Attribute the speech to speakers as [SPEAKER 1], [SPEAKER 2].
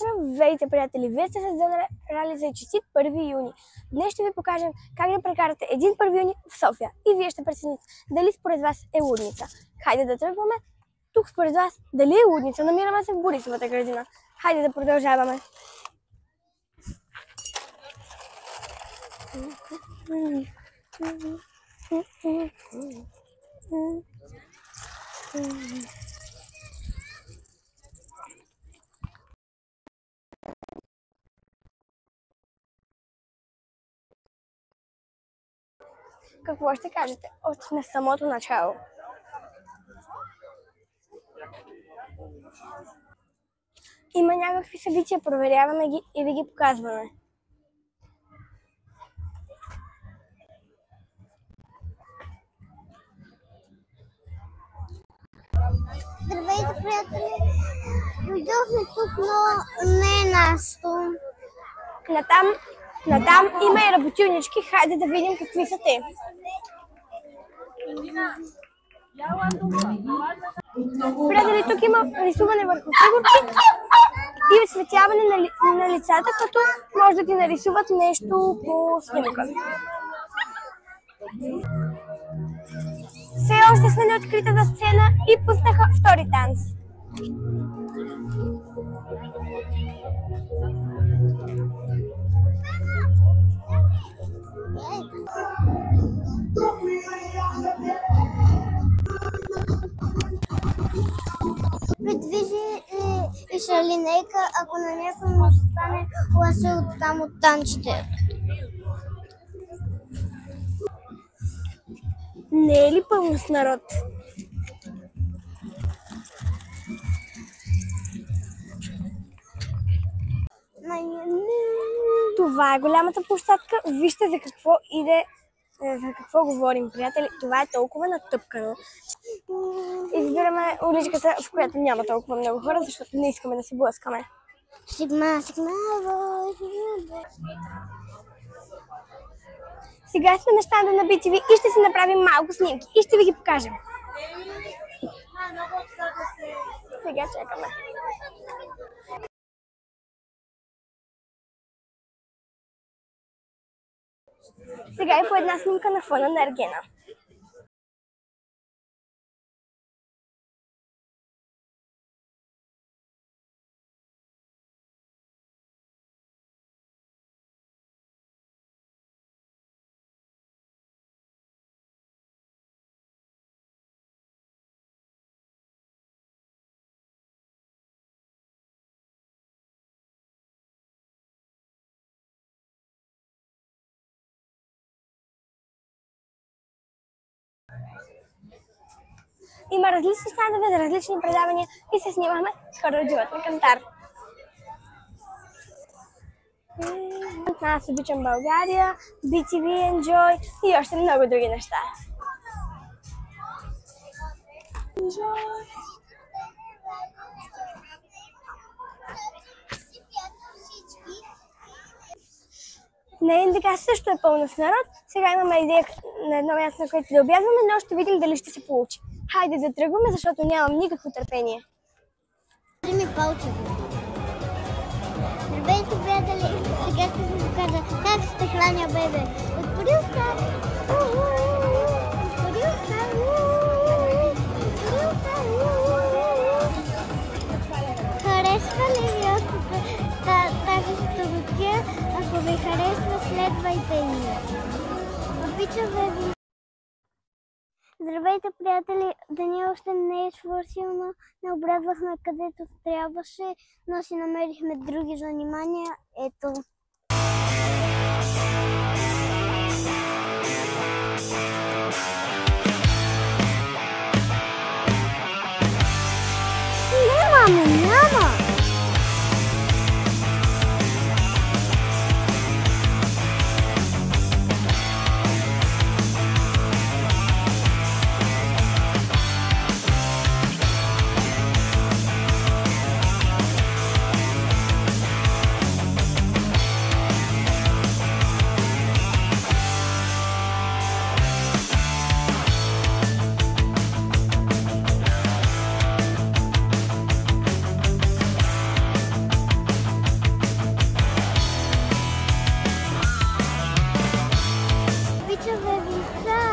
[SPEAKER 1] Здравейте, приятели! Вие сте с Рали за честит 1 юни. Днес ще ви покажем как да прекарате един 1 юни в София. И вие ще прецените дали според вас е лудница. Хайде да тръгваме. Тук според вас дали е лудница? Намираме се в Борисовата градина. Хайде да продължаваме. Какво ще кажете още на самото начало? Има някакви събития, проверяваме ги и ви ги показваме.
[SPEAKER 2] Здравейте, приятели! Дойдохме тук, но не е нашето.
[SPEAKER 1] Натам има и работилнички. Хайде да видим какви са те. Приятели, тук има рисуване върху фигурки и осветяване на лицата, като може да ти нарисуват нещо по снимка. Все още сме на откритата сцена и пуснаха втори танц.
[SPEAKER 2] Придвижи и шалинейка, ако на някой му стане ласе оттам от танчите.
[SPEAKER 1] Не е ли пълно с народ? Това е голямата площадка. Вижте за какво говорим, приятели. Това е толкова натъпкано. Избираме уличката, в която няма толкова много хора, защото не искаме да се блъскаме.
[SPEAKER 2] Сигма.
[SPEAKER 1] Сега сме на щанда на BTV и ще си направим малко снимки и ще ви ги покажем. Сега чакаме. Сега е по една снимка на фона на Ергена. Има различни стандове за различни предавания и се снимахме с хора от животния кантар. Аз обичам България, BTV, Enjoy и още много други неща. На НДК също е пълно с народ. Сега имаме идея на едно място, на което да обядваме, но ще видим дали ще се получи. Хайде да тръгваме, защото нямам никакво търпение.
[SPEAKER 2] Здравейте, приятели! Сега ще ви покажа как ще храня бебе. Отвори уста! Отвори уста! Харесва ли ви още тази столотия? Ако ви харесва, следвайте ни. Обичаме ви! Здравейте, приятели! Деня още не е свършил, но не обрядвахме където трябваше, но си намерихме други занимания. Ето. Няма! ви, чао!